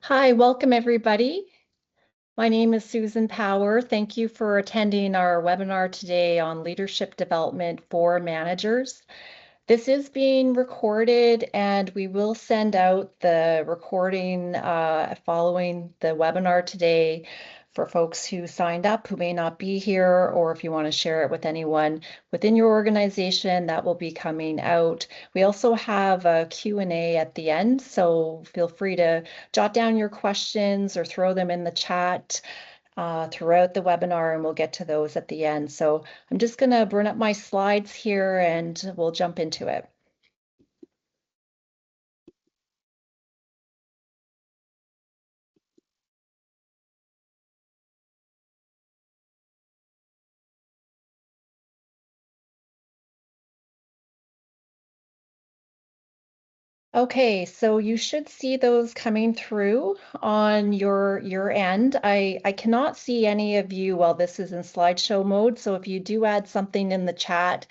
Hi, welcome everybody. My name is Susan Power. Thank you for attending our webinar today on leadership development for managers. This is being recorded and we will send out the recording following the webinar today for folks who signed up who may not be here, or if you want to share it with anyone within your organization, that will be coming out. We also have a Q&A at the end, so feel free to jot down your questions or throw them in the chat throughout the webinar, and we'll get to those at the end. So I'm just going to bring up my slides here and we'll jump into it. Okay, so you should see those coming through on your end. I cannot see any of you while this is in slideshow mode, so if you do add something in the chat,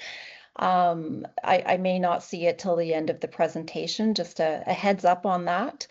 I may not see it till the end of the presentation. Just a heads up on that.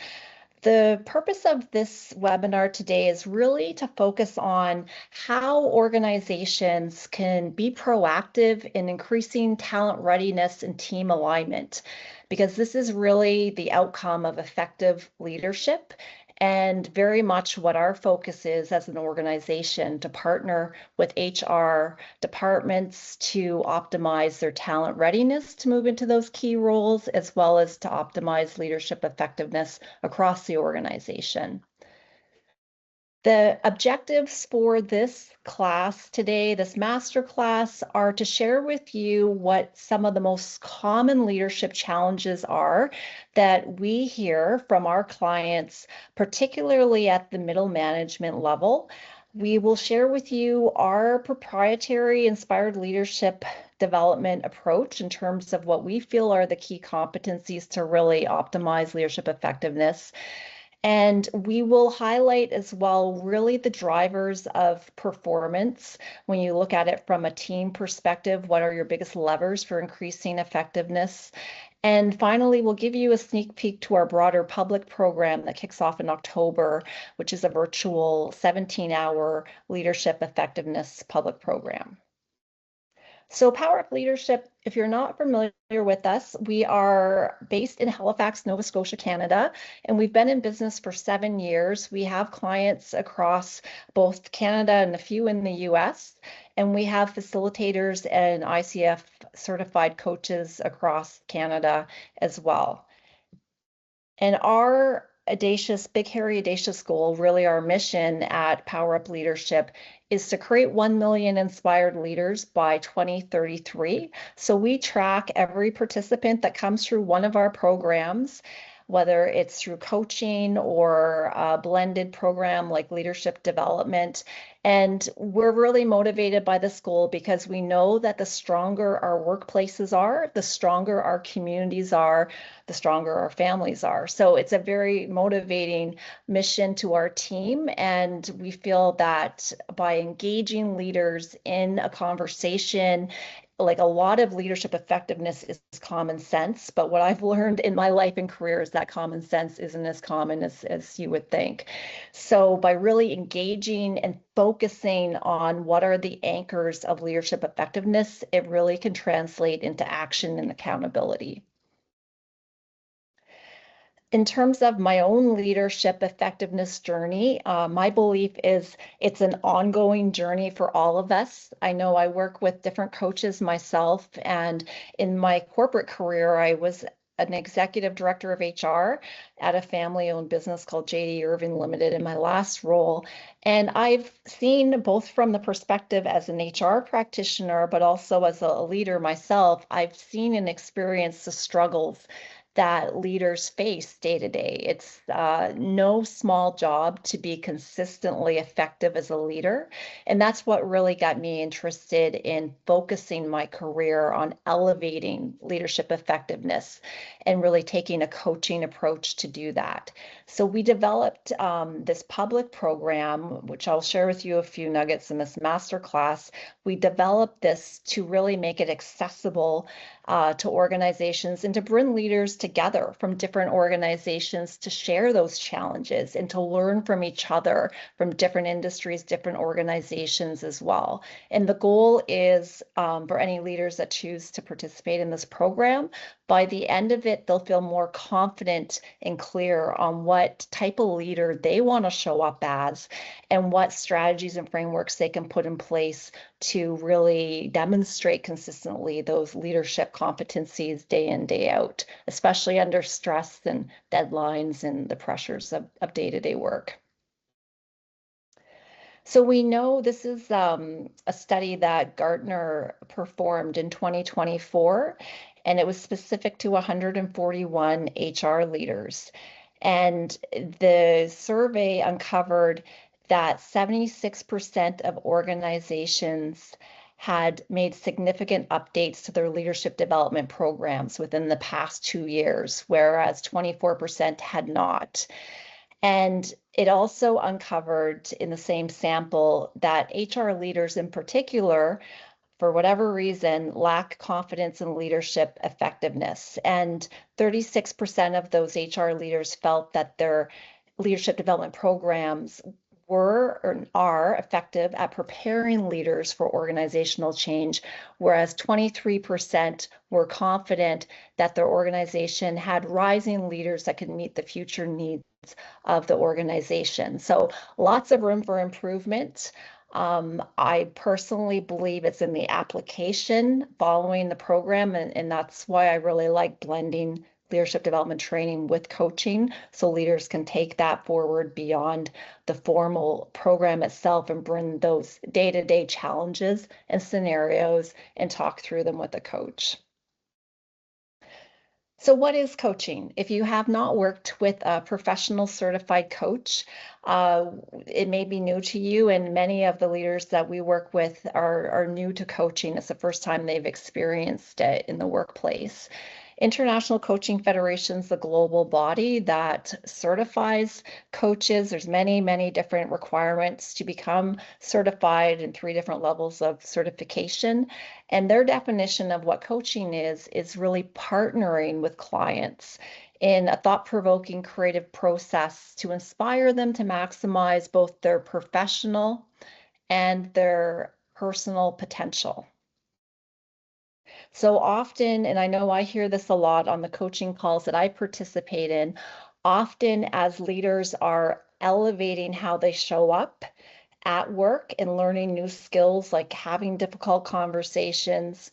The purpose of this webinar today is really to focus on how organizations can be proactive in increasing talent readiness and team alignment, because this is really the outcome of effective leadership and very much what our focus is as an organization, to partner with HR departments to optimize their talent readiness to move into those key roles, as well as to optimize leadership effectiveness across the organization. The objectives for this class today, this masterclass, are to share with you what some of the most common leadership challenges are that we hear from our clients, particularly at the middle management level. We will share with you our proprietary inspired leadership development approach in terms of what we feel are the key competencies to really optimize leadership effectiveness. And we will highlight as well really the drivers of performance. When you look at it from a team perspective, what are your biggest levers for increasing effectiveness? And finally, we'll give you a sneak peek to our broader public program that kicks off in October, which is a virtual 17-hour leadership effectiveness public program. So Power Up Leadership, if you're not familiar with us, we are based in Halifax, Nova Scotia, Canada, and we've been in business for 7 years. We have clients across both Canada and a few in the US, and we have facilitators and ICF certified coaches across Canada as well. And our big, hairy, audacious goal, really our mission at Power Up Leadership, is to create 1 million inspired leaders by 2033. So we track every participant that comes through one of our programs, whether it's through coaching or a blended program like leadership development. And we're really motivated by this goal because we know that the stronger our workplaces are, the stronger our communities are, the stronger our families are. So it's a very motivating mission to our team. And we feel that by engaging leaders in a conversation, like a lot of leadership effectiveness is common sense, but what I've learned in my life and career is that common sense isn't as common as you would think. So by really engaging and focusing on what are the anchors of leadership effectiveness, it really can translate into action and accountability. In terms of my own leadership effectiveness journey, my belief is it's an ongoing journey for all of us. I know I work with different coaches myself, and in my corporate career, I was an executive director of HR at a family-owned business called JD Irving Limited in my last role. And I've seen, both from the perspective as an HR practitioner, but also as a leader myself, I've seen and experienced the struggles that leaders face day to day. It's no small job to be consistently effective as a leader. And that's what really got me interested in focusing my career on elevating leadership effectiveness and really taking a coaching approach to do that. So we developed this public program, which I'll share with you a few nuggets in this masterclass. We developed this to really make it accessible to organizations and to bring leaders together from different organizations to share those challenges and to learn from each other from different industries, different organizations as well. And the goal is for any leaders that choose to participate in this program, by the end of it, they'll feel more confident and clear on what type of leader they want to show up as and what strategies and frameworks they can put in place to really demonstrate consistently those leadership competencies day in, day out, especially under stress and deadlines and the pressures of day-to-day work. So we know this is a study that Gartner performed in 2024, and it was specific to 141 HR leaders. And the survey uncovered that 76% of organizations had made significant updates to their leadership development programs within the past 2 years, whereas 24% had not. And it also uncovered in the same sample that HR leaders in particular, for whatever reason, lack confidence in leadership effectiveness. And 36% of those HR leaders felt that their leadership development programs were or are effective at preparing leaders for organizational change, whereas 23% were confident that their organization had rising leaders that could meet the future needs of the organization. So lots of room for improvement. I personally believe it's in the application following the program, and that's why I really like blending leadership development training with coaching so leaders can take that forward beyond the formal program itself and bring those day-to-day challenges and scenarios and talk through them with a coach. So what is coaching? If you have not worked with a professional certified coach, it may be new to you, and many of the leaders that we work with are new to coaching. It's the first time they've experienced it in the workplace. International Coaching Federation is the global body that certifies coaches. There's many different requirements to become certified in 3 different levels of certification. And their definition of what coaching is really partnering with clients in a thought-provoking creative process to inspire them to maximize both their professional and their personal potential. So often, and I know I hear this a lot on the coaching calls that I participate in, often as leaders are elevating how they show up at work and learning new skills like having difficult conversations,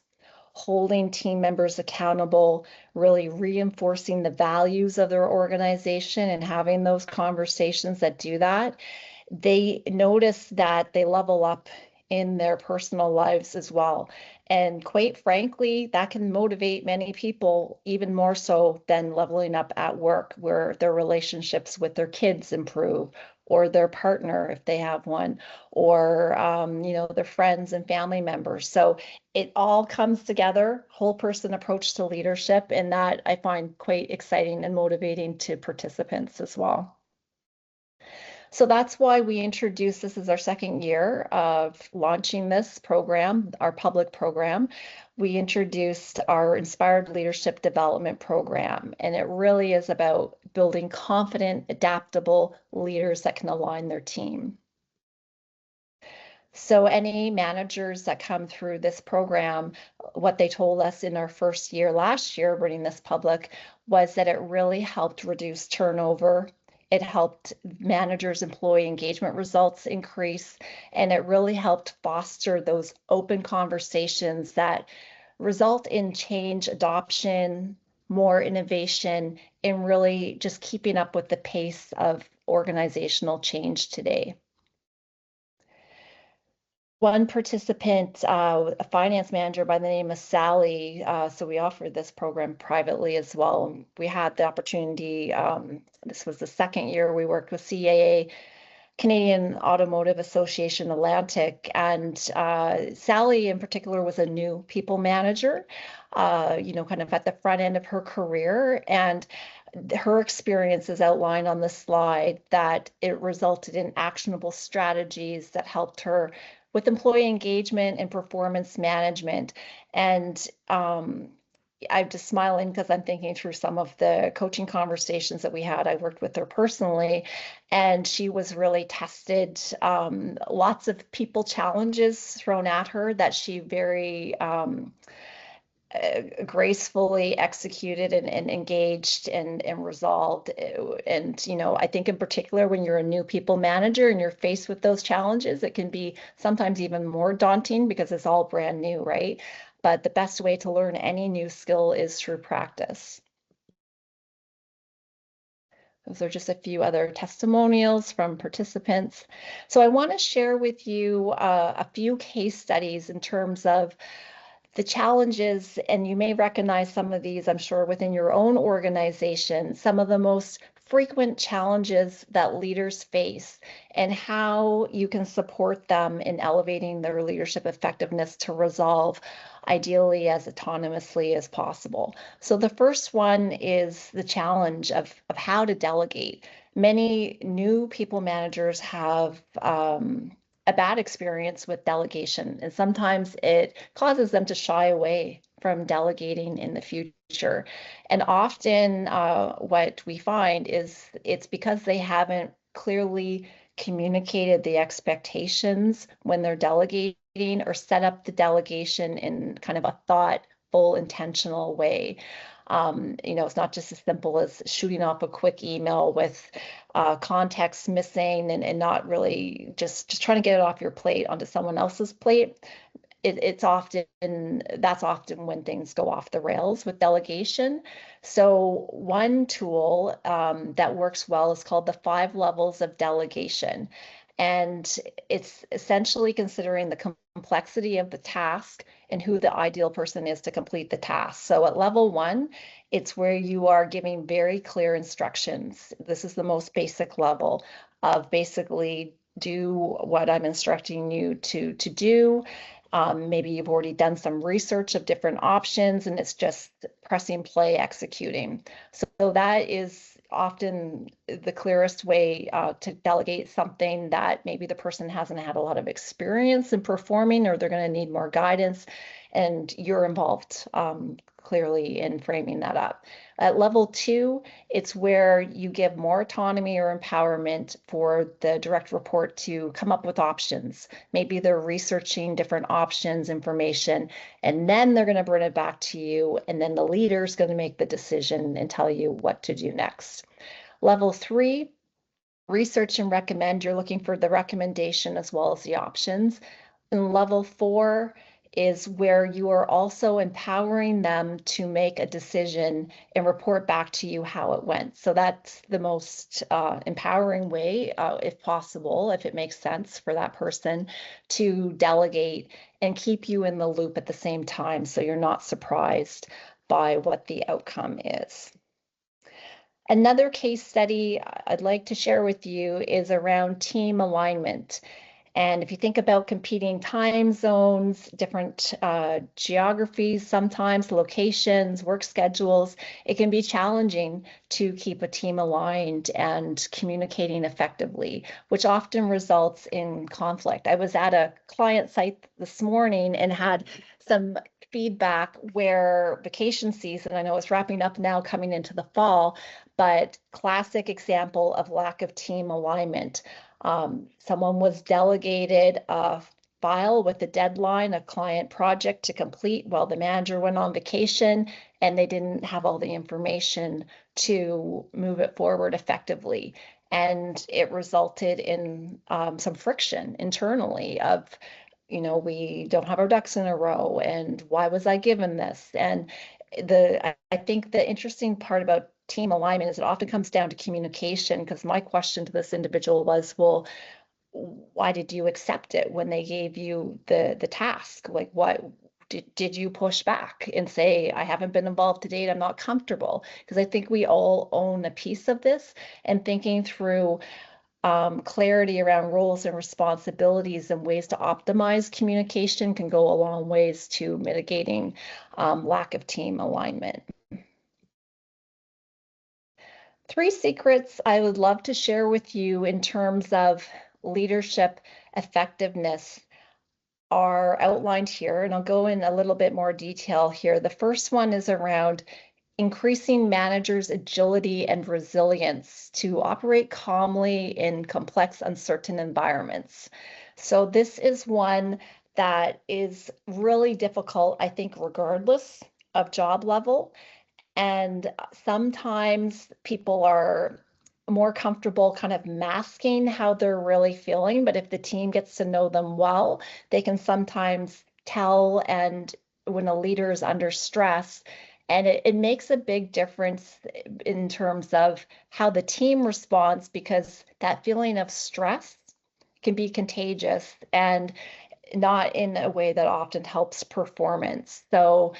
holding team members accountable, really reinforcing the values of their organization and having those conversations that do that, they notice that they level up in their personal lives as well. And quite frankly, that can motivate many people even more so than leveling up at work, where their relationships with their kids improve, or their partner if they have one, or their friends and family members. So it all comes together, whole person approach to leadership, and that I find quite exciting and motivating to participants as well. So that's why we introduced this as our second year of launching this program, our public program. We introduced our Inspired Leadership Development Program, and it really is about building confident, adaptable leaders that can align their team. So any managers that come through this program, what they told us in our first year last year, bringing this public, was that it really helped reduce turnover. It helped managers' employee engagement results increase, and it really helped foster those open conversations that result in change, adoption, more innovation, and really just keeping up with the pace of organizational change today. One participant, a finance manager by the name of Sally, so we offered this program privately as well. We had the opportunity, this was the second year we worked with CAA, Canadian Automotive Association Atlantic, and Sally in particular was a new people manager, kind of at the front end of her career, and her experience is outlined on the slide that it resulted in actionable strategies that helped her with employee engagement and performance management. And I'm just smiling because I'm thinking through some of the coaching conversations that we had. I worked with her personally, and she was really tested. Lots of people challenges thrown at her that she very gracefully executed and engaged and resolved. And, you know, I think in particular, when you're a new people manager and you're faced with those challenges, it can be sometimes even more daunting because it's all brand new, right? But the best way to learn any new skill is through practice. Those are just a few other testimonials from participants. So I want to share with you a few case studies in terms of the challenges, and you may recognize some of these, I'm sure, within your own organization, some of the most frequent challenges that leaders face and how you can support them in elevating their leadership effectiveness to resolve ideally as autonomously as possible. So the first one is the challenge of how to delegate. Many new people managers have a bad experience with delegation, and sometimes it causes them to shy away from delegating in the future. And often, what we find is it's because they haven't clearly communicated the expectations when they're delegating or set up the delegation in kind of a thoughtful, intentional way. You know, it's not just as simple as shooting off a quick email with context missing and not really just trying to get it off your plate onto someone else's plate. It's often that's often when things go off the rails with delegation. So one tool that works well is called the 5 levels of delegation. And it's essentially considering the complexity of the task and who the ideal person is to complete the task. So at level 1, it's where you are giving very clear instructions. This is the most basic level of basically do what I'm instructing you to do. Maybe you've already done some research of different options and it's just pressing play, executing. So that is often the clearest way to delegate something that maybe the person hasn't had a lot of experience in performing, or they're going to need more guidance, and you're involved clearly in framing that up. At level 2, it's where you give more autonomy or empowerment for the direct report to come up with options. Maybe they're researching different options, information, and then they're going to bring it back to you, and then the leader's going to make the decision and tell you what to do next. Level 3, research and recommend. You're looking for the recommendation as well as the options. And level 4 is where you are also empowering them to make a decision and report back to you how it went. So that's the most empowering way, if possible, if it makes sense for that person to delegate and keep you in the loop at the same time so you're not surprised by what the outcome is. Another case study I'd like to share with you is around team alignment. And if you think about competing time zones, different geographies, sometimes locations, work schedules, it can be challenging to keep a team aligned and communicating effectively, which often results in conflict. I was at a client site this morning and had some feedback where vacation season, I know it's wrapping up now coming into the fall, but classic example of lack of team alignment. Someone was delegated a file with a deadline, a client project to complete while the manager went on vacation, and they didn't have all the information to move it forward effectively. And it resulted in some friction internally of, you know, we don't have our ducks in a row, and why was I given this? And I think the interesting part about team alignment is it often comes down to communication, because my question to this individual was, well, why did you accept it when they gave you the task? Like, what did you push back and say, I haven't been involved to date, I'm not comfortable? Because I think we all own a piece of this, and thinking through clarity around roles and responsibilities and ways to optimize communication can go a long ways to mitigating lack of team alignment. 3 secrets I would love to share with you in terms of leadership effectiveness are outlined here, and I'll go in a little bit more detail here. The first one is around increasing managers' agility and resilience to operate calmly in complex, uncertain environments. So this is one that is really difficult, I think, regardless of job level. And sometimes people are more comfortable kind of masking how they're really feeling, but if the team gets to know them well, they can sometimes tell. And when a leader is under stress, and it makes a big difference in terms of how the team responds, because that feeling of stress can be contagious and not in a way that often helps performance. So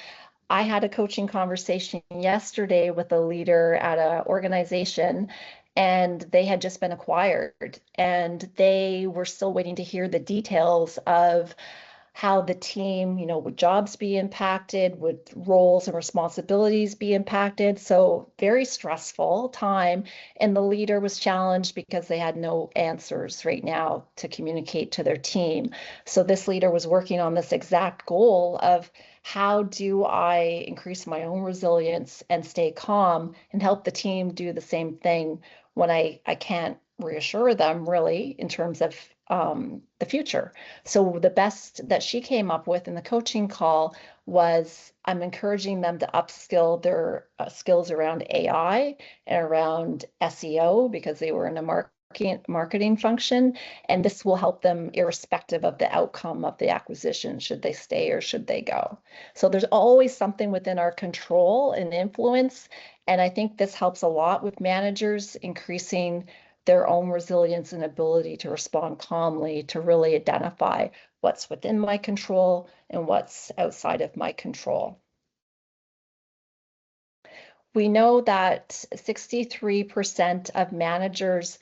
I had a coaching conversation yesterday with a leader at an organization, and they had just been acquired, and they were still waiting to hear the details of how the team, would jobs be impacted, would roles and responsibilities be impacted. So very stressful time. And the leader was challenged because they had no answers right now to communicate to their team. So this leader was working on this exact goal of, how do I increase my own resilience and stay calm and help the team do the same thing when I can't reassure them really in terms of the future. So the best that she came up with in the coaching call was, I'm encouraging them to upskill their skills around AI and around SEO, because they were in a marketing function, and this will help them irrespective of the outcome of the acquisition, should they stay or should they go. So there's always something within our control and influence, and I think this helps a lot with managers increasing their own resilience and ability to respond calmly, to really identify what's within my control and what's outside of my control. We know that 63% of managers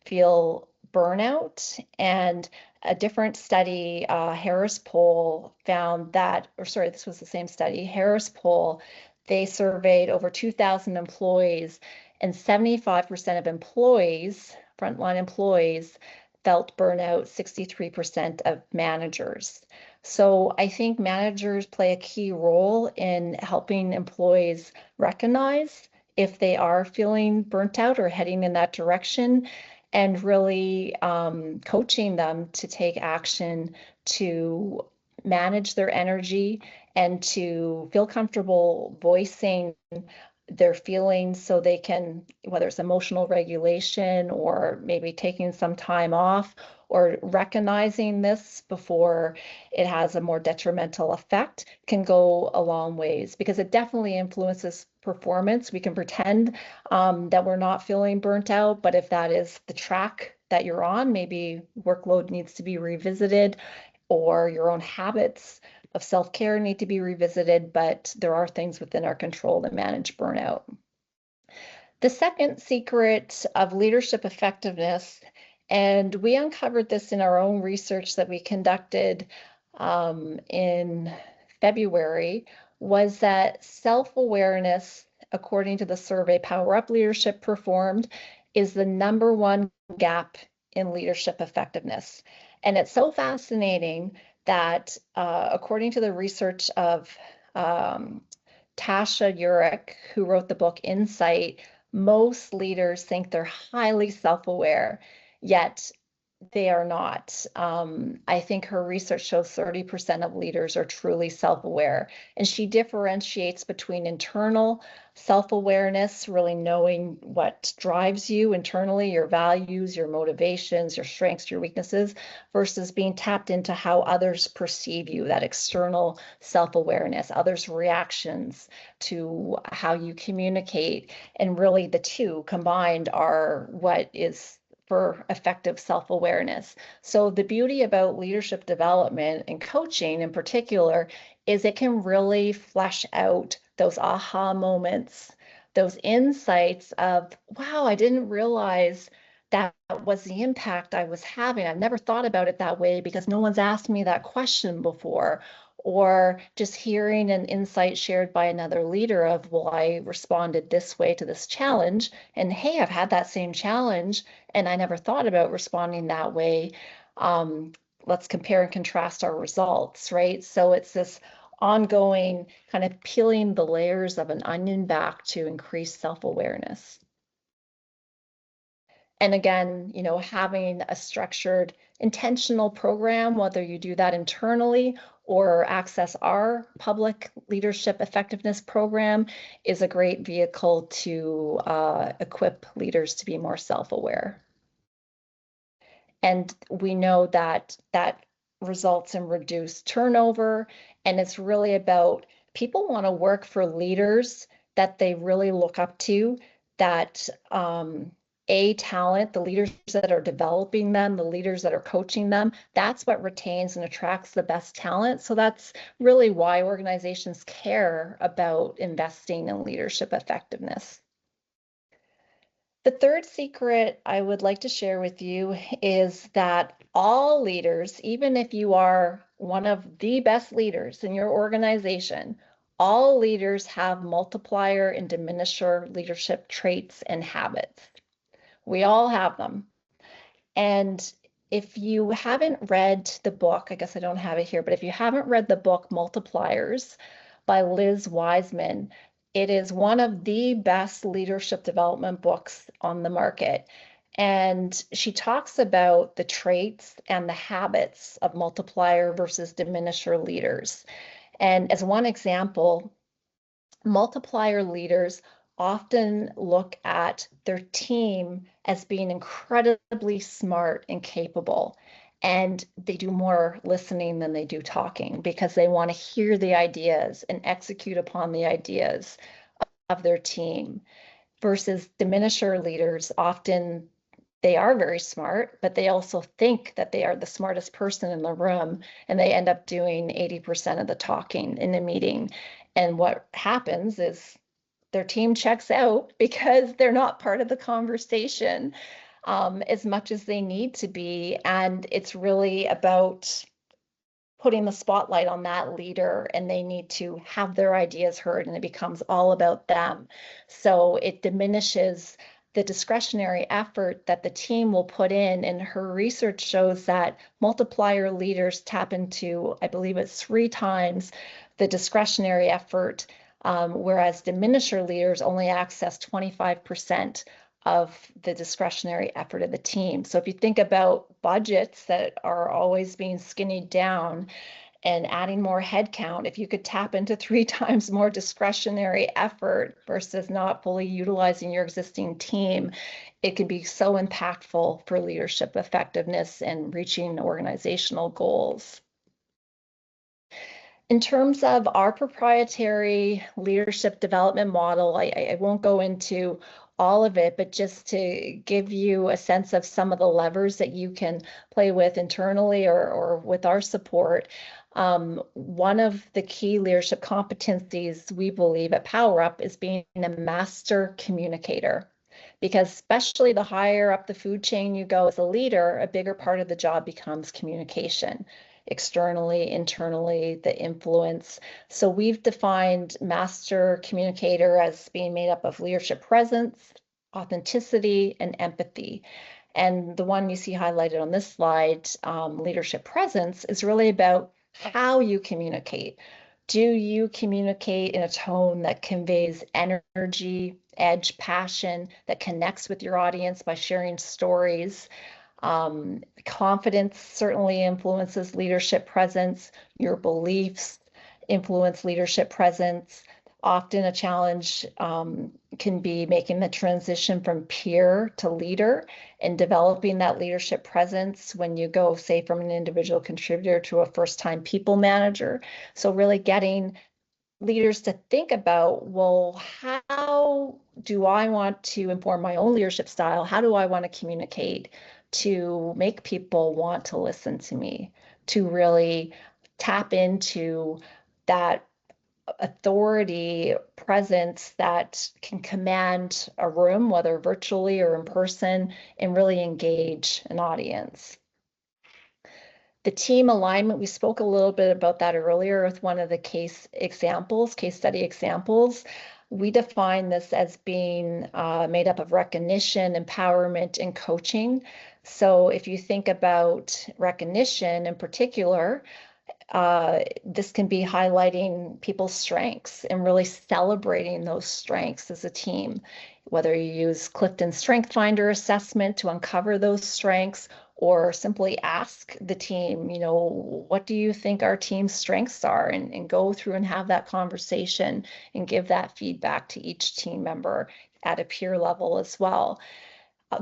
feel burnout, and a different study, Harris poll, found that, or sorry, this was the same study, Harris poll, they surveyed over 2,000 employees, and 75% of employees, frontline employees, felt burnout, 63% of managers. So I think managers play a key role in helping employees recognize if they are feeling burnt out or heading in that direction, and really coaching them to take action to manage their energy and to feel comfortable voicing their feelings, so they can, whether it's emotional regulation or maybe taking some time off or recognizing this before it has a more detrimental effect, can go a long ways, because it definitely influences performance. We can pretend that we're not feeling burnt out, but if that is the track that you're on, maybe workload needs to be revisited, or your own habits of self-care need to be revisited, but there are things within our control to manage burnout. The second secret of leadership effectiveness, and we uncovered this in our own research that we conducted in February, was that self-awareness, according to the survey Power Up Leadership performed, is the #1 gap in leadership effectiveness. And it's so fascinating that according to the research of Tasha Eurich, who wrote the book Insight, most leaders think they're highly self-aware, yet they are not. I think her research shows 30% of leaders are truly self-aware. And she differentiates between internal self-awareness, really knowing what drives you internally, your values, your motivations, your strengths, your weaknesses, versus being tapped into how others perceive you, that external self-awareness, others' reactions to how you communicate. And really the two combined are what is for effective self-awareness. So the beauty about leadership development and coaching in particular is it can really flesh out those aha moments, those insights of, wow, I didn't realize that was the impact I was having. I've never thought about it that way because no one's asked me that question before. Or just hearing an insight shared by another leader of, well, I responded this way to this challenge, and hey, I've had that same challenge, and I never thought about responding that way. let's compare and contrast our results, right? So it's this ongoing kind of peeling the layers of an onion back to increase self-awareness. And again, having a structured, intentional program, whether you do that internally or access our public leadership effectiveness program, is a great vehicle to equip leaders to be more self-aware. And we know that that results in reduced turnover. And it's really about people want to work for leaders that they really look up to, that talent, the leaders that are developing them, the leaders that are coaching them, that's what retains and attracts the best talent. So that's really why organizations care about investing in leadership effectiveness. The third secret I would like to share with you is that all leaders, even if you are one of the best leaders in your organization, all leaders have multiplier and diminisher leadership traits and habits. We all have them. And if you haven't read the book, I guess I don't have it here, but if you haven't read the book Multipliers by Liz Wiseman, it is one of the best leadership development books on the market. And she talks about the traits and the habits of multiplier versus diminisher leaders. And as one example, multiplier leaders often look at their team as being incredibly smart and capable. And they do more listening than they do talking because they want to hear the ideas and execute upon the ideas of their team. Versus diminisher leaders, often they are very smart, but they also think that they are the smartest person in the room, and they end up doing 80% of the talking in a meeting. And what happens is their team checks out because they're not part of the conversation as much as they need to be. And it's really about putting the spotlight on that leader, and they need to have their ideas heard, and it becomes all about them. So it diminishes the discretionary effort that the team will put in. And her research shows that multiplier leaders tap into, I believe it's 3 times the discretionary effort, whereas diminisher leaders only access 25% of the discretionary effort of the team. So if you think about budgets that are always being skinnied down and adding more headcount, if you could tap into 3 times more discretionary effort versus not fully utilizing your existing team, it could be so impactful for leadership effectiveness and reaching organizational goals. In terms of our proprietary leadership development model, I won't go into all of it, but just to give you a sense of some of the levers that you can play with internally or with our support. One of the key leadership competencies we believe at PowerUp is being a master communicator. Because especially the higher up the food chain you go as a leader, a bigger part of the job becomes communication, externally, internally, the influence. So we've defined master communicator as being made up of leadership presence, authenticity, and empathy. And the one you see highlighted on this slide, leadership presence, is really about how you communicate. Do you communicate in a tone that conveys energy, edge, passion, that connects with your audience by sharing stories? Confidence certainly influences leadership presence. Your beliefs influence leadership presence. Often a challenge can be making the transition from peer to leader and developing that leadership presence when you go, say, from an individual contributor to a first-time people manager. So really getting leaders to think about, well, how do I want to inform my own leadership style? How do I want to communicate to make people want to listen to me, to really tap into that authority presence that can command a room, whether virtually or in person, and really engage an audience. The team alignment, we spoke a little bit about that earlier with one of the case study examples. We define this as being made up of recognition, empowerment, and coaching. So if you think about recognition in particular, this can be highlighting people's strengths and really celebrating those strengths as a team. Whether you use Clifton Strength Finder assessment to uncover those strengths, or simply ask the team, what do you think our team's strengths are? And go through and have that conversation and give that feedback to each team member at a peer level as well.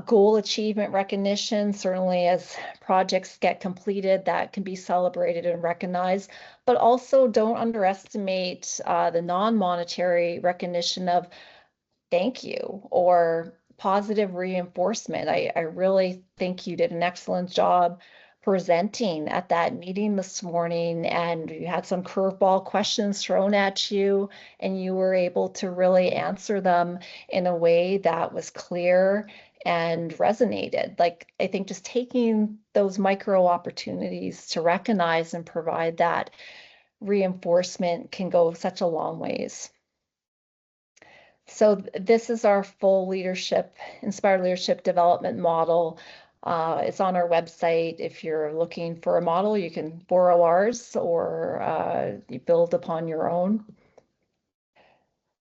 Goal achievement recognition, certainly as projects get completed, that can be celebrated and recognized, but also don't underestimate the non-monetary recognition of thank you or positive reinforcement. I really think you did an excellent job presenting at that meeting this morning, and you had some curveball questions thrown at you, and you were able to really answer them in a way that was clear and resonated. Like, I think just taking those micro opportunities to recognize and provide that reinforcement can go such a long ways. So this is our full inspired leadership development model. It's on our website. If you're looking for a model, you can borrow ours or you build upon your own.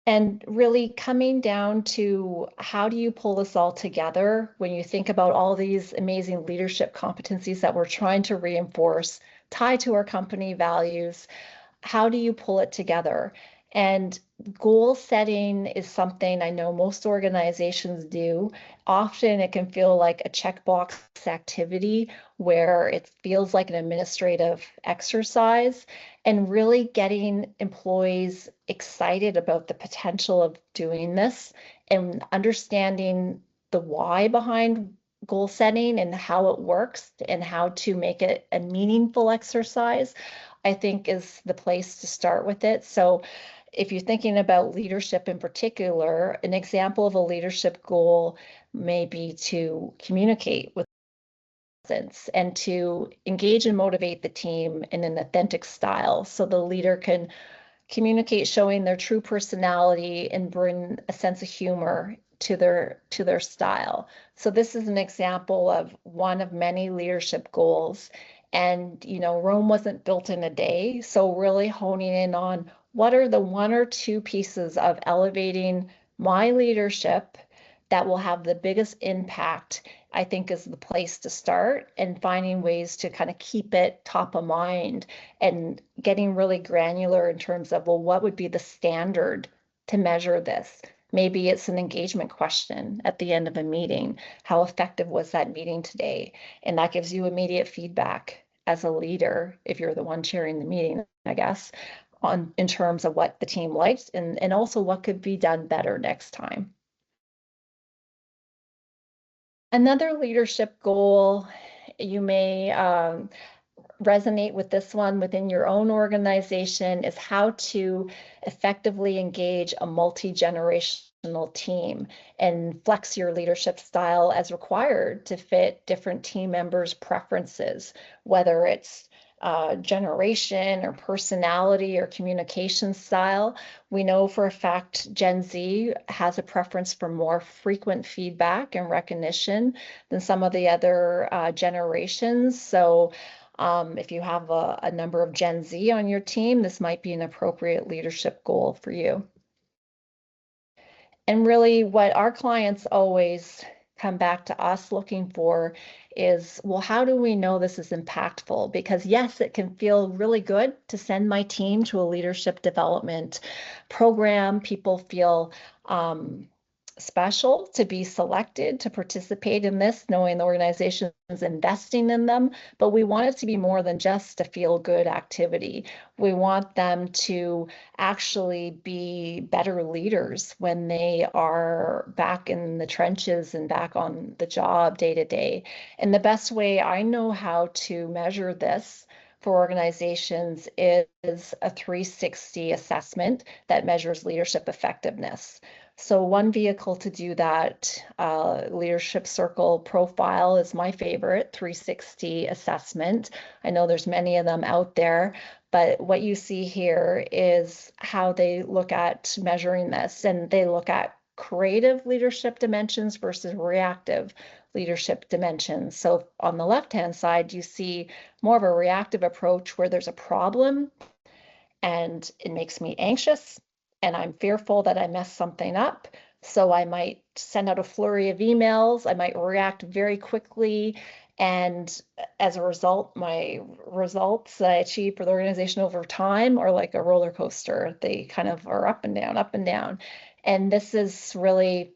And really coming down to how do you pull this all together when you think about all these amazing leadership competencies that we're trying to reinforce, tie to our company values, how do you pull it together? And goal setting is something I know most organizations do. Often it can feel like a checkbox activity where it feels like an administrative exercise, and really getting employees excited about the potential of doing this and understanding the why behind goal setting and how it works and how to make it a meaningful exercise, I think is the place to start with it. So if you're thinking about leadership in particular, an example of a leadership goal may be to communicate with presence and to engage and motivate the team in an authentic style so the leader can communicate showing their true personality and bring a sense of humor to their style. So this is an example of one of many leadership goals. And Rome wasn't built in a day. So really honing in on what are the one or two pieces of elevating my leadership that will have the biggest impact, I think, is the place to start, and finding ways to kind of keep it top of mind and getting really granular in terms of, well, what would be the standard to measure this? Maybe it's an engagement question at the end of a meeting. How effective was that meeting today? And that gives you immediate feedback as a leader, if you're the one chairing the meeting, I guess, in terms of what the team liked and also what could be done better next time. Another leadership goal, you may resonate with this one within your own organization, is how to effectively engage a multi-generational team and flex your leadership style as required to fit different team members' preferences, whether it's generation or personality or communication style. We know for a fact Gen Z has a preference for more frequent feedback and recognition than some of the other generations. So if you have a number of Gen Z on your team, this might be an appropriate leadership goal for you. And really what our clients always come back to us looking for is, well, how do we know this is impactful? Because yes, it can feel really good to send my team to a leadership development program. People feel special to be selected to participate in this, knowing the organization is investing in them. But we want it to be more than just a feel-good activity. We want them to actually be better leaders when they are back in the trenches and back on the job day to day. And the best way I know how to measure this for organizations is a 360 assessment that measures leadership effectiveness. So one vehicle to do that, Leadership Circle Profile is my favorite 360 assessment. I know there's many of them out there, but what you see here is how they look at measuring this, and they look at creative leadership dimensions versus reactive leadership dimensions. So on the left-hand side, you see more of a reactive approach where there's a problem and it makes me anxious and I'm fearful that I mess something up. So I might send out a flurry of emails. I might react very quickly. And as a result, my results I achieve for the organization over time are like a roller coaster. They kind of are up and down, up and down. And this is really,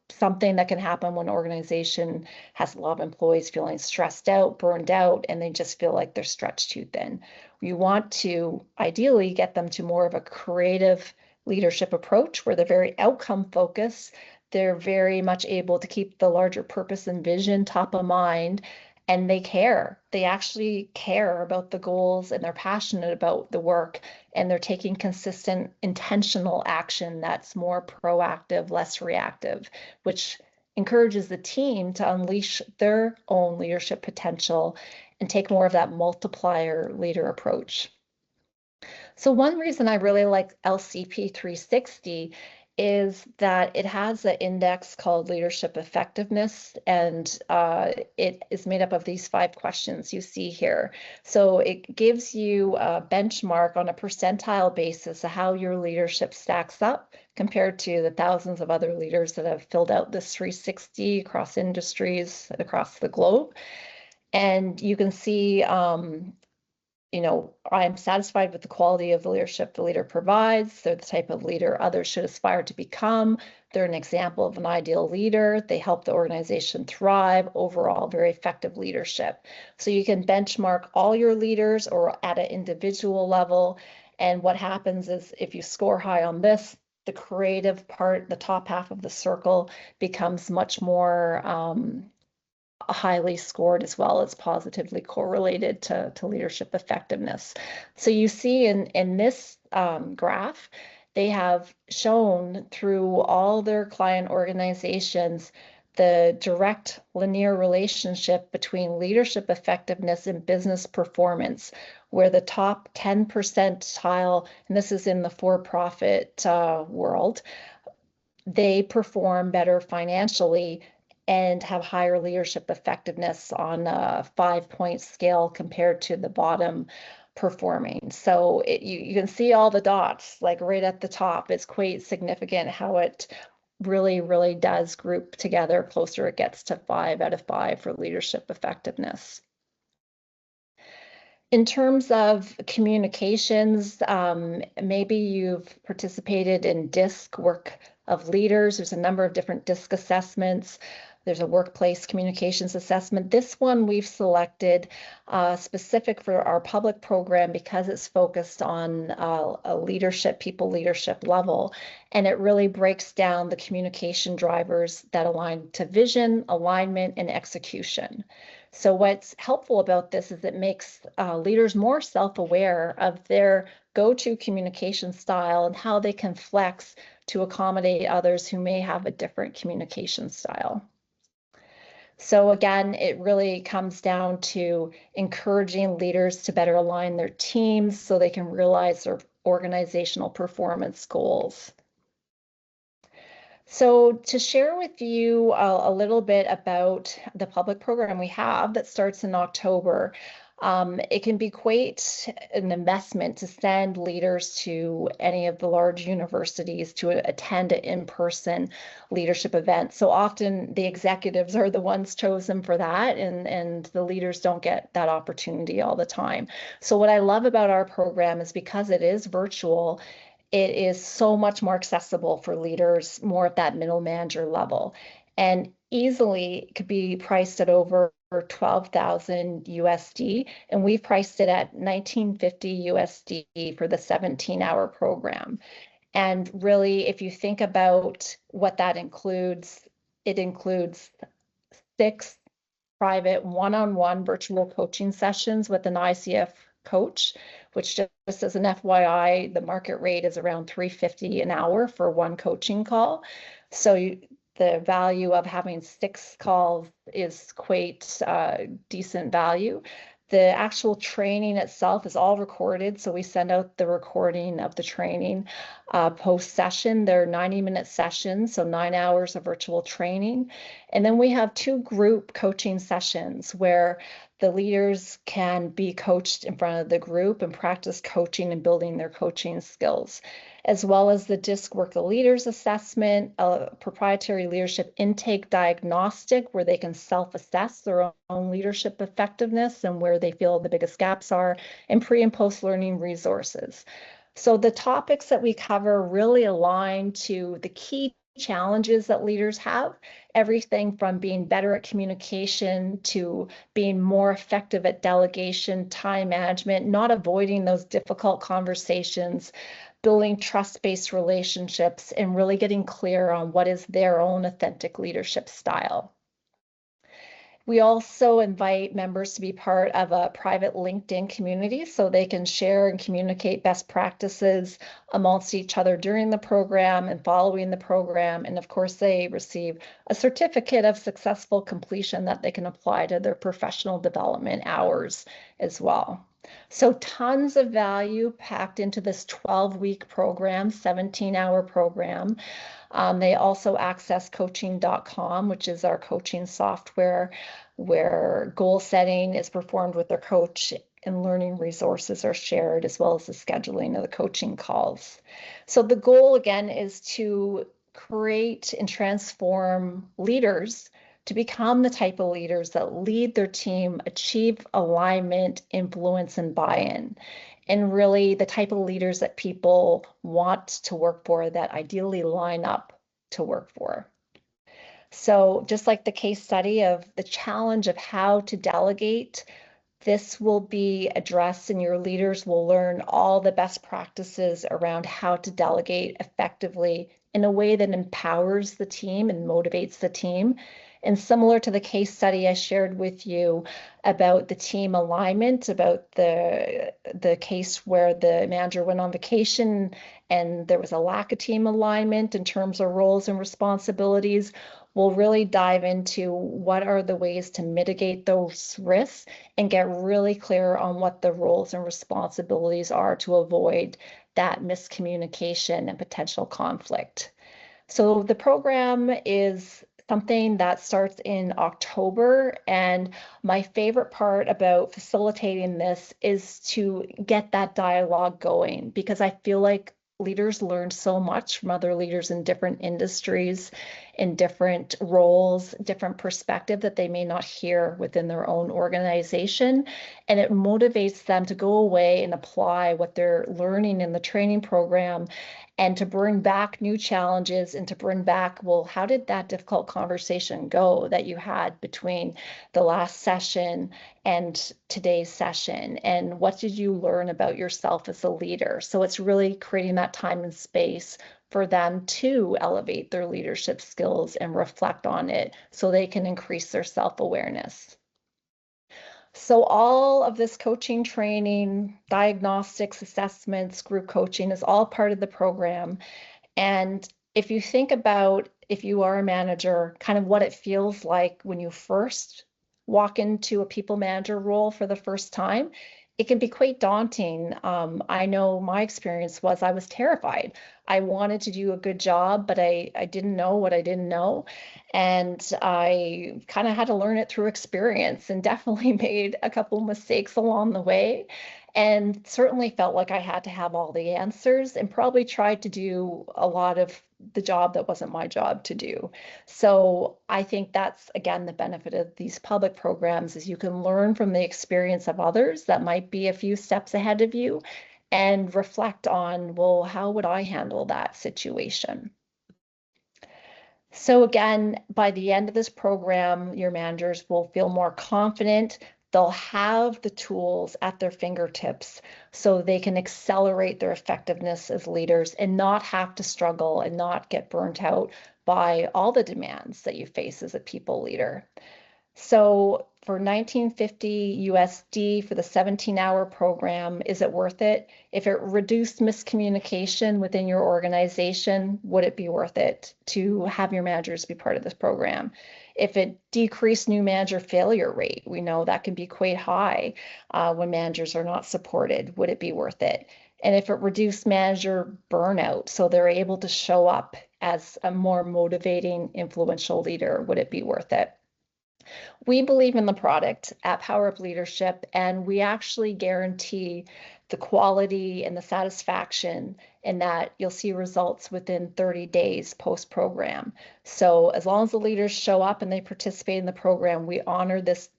something that can happen when an organization has a lot of employees feeling stressed out, burned out, and they just feel like they're stretched too thin. You want to ideally get them to more of a creative leadership approach where they're very outcome focused. They're very much able to keep the larger purpose and vision top of mind, and they care. They actually care about the goals and they're passionate about the work, and they're taking consistent, intentional action that's more proactive, less reactive, which encourages the team to unleash their own leadership potential and take more of that multiplier leader approach. So one reason I really like LCP 360 is that it has an index called leadership effectiveness, and it is made up of these 5 questions you see here. So it gives you a benchmark on a percentile basis of how your leadership stacks up compared to the thousands of other leaders that have filled out this 360 across industries across the globe. And you can see I'm satisfied with the quality of the leadership the leader provides. They're the type of leader others should aspire to become. They're an example of an ideal leader. They help the organization thrive. Overall, very effective leadership. So you can benchmark all your leaders or at an individual level. And what happens is if you score high on this, the creative part, the top half of the circle, becomes much more highly scored as well as positively correlated to leadership effectiveness. So you see in this graph, they have shown through all their client organizations the direct linear relationship between leadership effectiveness and business performance, where the top 10 percentile, and this is in the for-profit world, they perform better financially and have higher leadership effectiveness on a 5-point scale compared to the bottom performing. So you can see all the dots like right at the top. It's quite significant how it really, really does group together closer it gets to 5 out of 5 for leadership effectiveness. In terms of communications, maybe you've participated in DISC work of leaders. There's a number of different DISC assessments. There's a workplace communications assessment. This one we've selected specific for our public program because it's focused on a leadership, people leadership level. And it really breaks down the communication drivers that align to vision, alignment, and execution. So what's helpful about this is it makes leaders more self-aware of their go-to communication style and how they can flex to accommodate others who may have a different communication style. So again, it really comes down to encouraging leaders to better align their teams so they can realize their organizational performance goals. So to share with you a little bit about the public program we have that starts in October, it can be quite an investment to send leaders to any of the large universities to attend an in-person leadership event. So often the executives are the ones chosen for that, and the leaders don't get that opportunity all the time. So what I love about our program is because it is virtual, it is so much more accessible for leaders, more at that middle manager level, and easily could be priced at over 12,000 USD, and we've priced it at 1950 USD for the 17-hour program. And really, if you think about what that includes, it includes 6 private one-on-one virtual coaching sessions with an ICF coach, which just as an FYI, the market rate is around $350 an hour for one coaching call. So the value of having 6 calls is quite decent value. The actual training itself is all recorded, so we send out the recording of the training post-session. They're 90-minute sessions, so 9 hours of virtual training. And then we have 2 group coaching sessions where the leaders can be coached in front of the group and practice coaching and building their coaching skills, as well as the DISC Work the Leaders assessment, a proprietary leadership intake diagnostic where they can self-assess their own leadership effectiveness and where they feel the biggest gaps are, and pre and post learning resources. So the topics that we cover really align to the key challenges that leaders have, everything from being better at communication to being more effective at delegation, time management, not avoiding those difficult conversations, building trust-based relationships, and really getting clear on what is their own authentic leadership style. We also invite members to be part of a private LinkedIn community so they can share and communicate best practices amongst each other during the program and following the program. And of course, they receive a certificate of successful completion that they can apply to their professional development hours as well. So tons of value packed into this 12-week program, 17-hour program. They also access coaching.com, which is our coaching software where goal setting is performed with their coach and learning resources are shared, as well as the scheduling of the coaching calls. So the goal, again, is to create and transform leaders to become the type of leaders that lead their team, achieve alignment, influence, and buy-in. And really the type of leaders that people want to work for, that ideally line up to work for. So just like the case study of the challenge of how to delegate, this will be addressed and your leaders will learn all the best practices around how to delegate effectively in a way that empowers the team and motivates the team. And similar to the case study I shared with you about the team alignment, about the case where the manager went on vacation and there was a lack of team alignment in terms of roles and responsibilities, we'll really dive into what are the ways to mitigate those risks and get really clear on what the roles and responsibilities are to avoid that miscommunication and potential conflict. So the program is something that starts in October, and my favorite part about facilitating this is to get that dialogue going, because I feel like leaders learn so much from other leaders in different industries, in different roles, different perspective that they may not hear within their own organization. And it motivates them to go away and apply what they're learning in the training program and to bring back new challenges and to bring back, well, how did that difficult conversation go that you had between the last session and today's session? And what did you learn about yourself as a leader? So it's really creating that time and space for them to elevate their leadership skills and reflect on it so they can increase their self-awareness. So all of this coaching training, diagnostics, assessments, group coaching is all part of the program. And if you think about, if you are a manager, kind of what it feels like when you first walk into a people manager role for the first time, it can be quite daunting. I know my experience was I was terrified. I wanted to do a good job, but I didn't know what I didn't know. And I kind of had to learn it through experience and definitely made a couple mistakes along the way. And certainly felt like I had to have all the answers and probably tried to do a lot of the job that wasn't my job to do. So I think that's, again, the benefit of these public programs is you can learn from the experience of others that might be a few steps ahead of you and reflect on, well, how would I handle that situation? So again, by the end of this program, your managers will feel more confident. They'll have the tools at their fingertips so they can accelerate their effectiveness as leaders and not have to struggle and not get burnt out by all the demands that you face as a people leader. So for 1950 USD for the 17-hour program, is it worth it? If it reduced miscommunication within your organization, would it be worth it to have your managers be part of this program? If it decreased new manager failure rate, we know that can be quite high when managers are not supported. Would it be worth it? And if it reduced manager burnout, so they're able to show up as a more motivating, influential leader, would it be worth it? We believe in the product at Power Up Leadership, and we actually guarantee the quality and the satisfaction in that you'll see results within 30 days post program. So as long as the leaders show up and they participate in the program, we honor this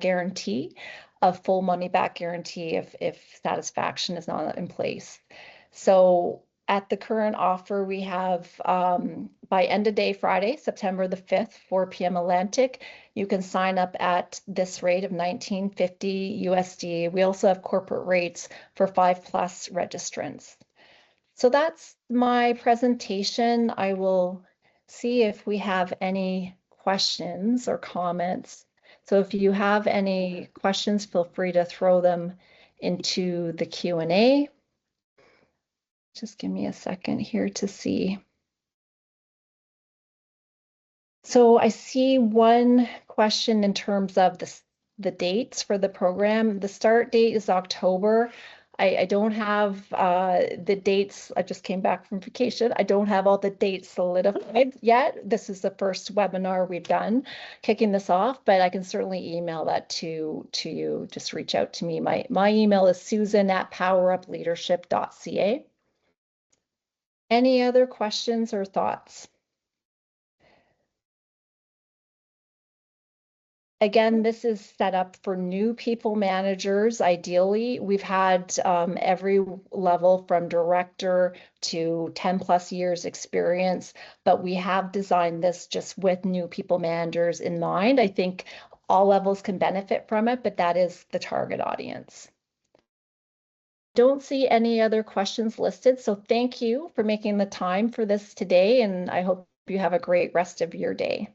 guarantee of full money back guarantee if satisfaction is not in place. So at the current offer, we have by end of day Friday, September the 5th, 4 p.m. Atlantic, you can sign up at this rate of 1950 USD. We also have corporate rates for 5+ registrants. So that's my presentation. I will see if we have any questions or comments. So if you have any questions, feel free to throw them into the Q&A. Just give me a second here to see. So I see one question in terms of the dates for the program. The start date is October. I don't have the dates. I just came back from vacation. I don't have all the dates solidified yet. This is the first webinar we've done kicking this off, but I can certainly email that to you. Just reach out to me. My email is susan@powerupleadership.ca. Any other questions or thoughts? Again, this is set up for new people managers. Ideally, we've had every level from director to 10+ years experience, but we have designed this just with new people managers in mind. I think all levels can benefit from it, but that is the target audience. Don't see any other questions listed, so thank you for making the time for this today, and I hope you have a great rest of your day.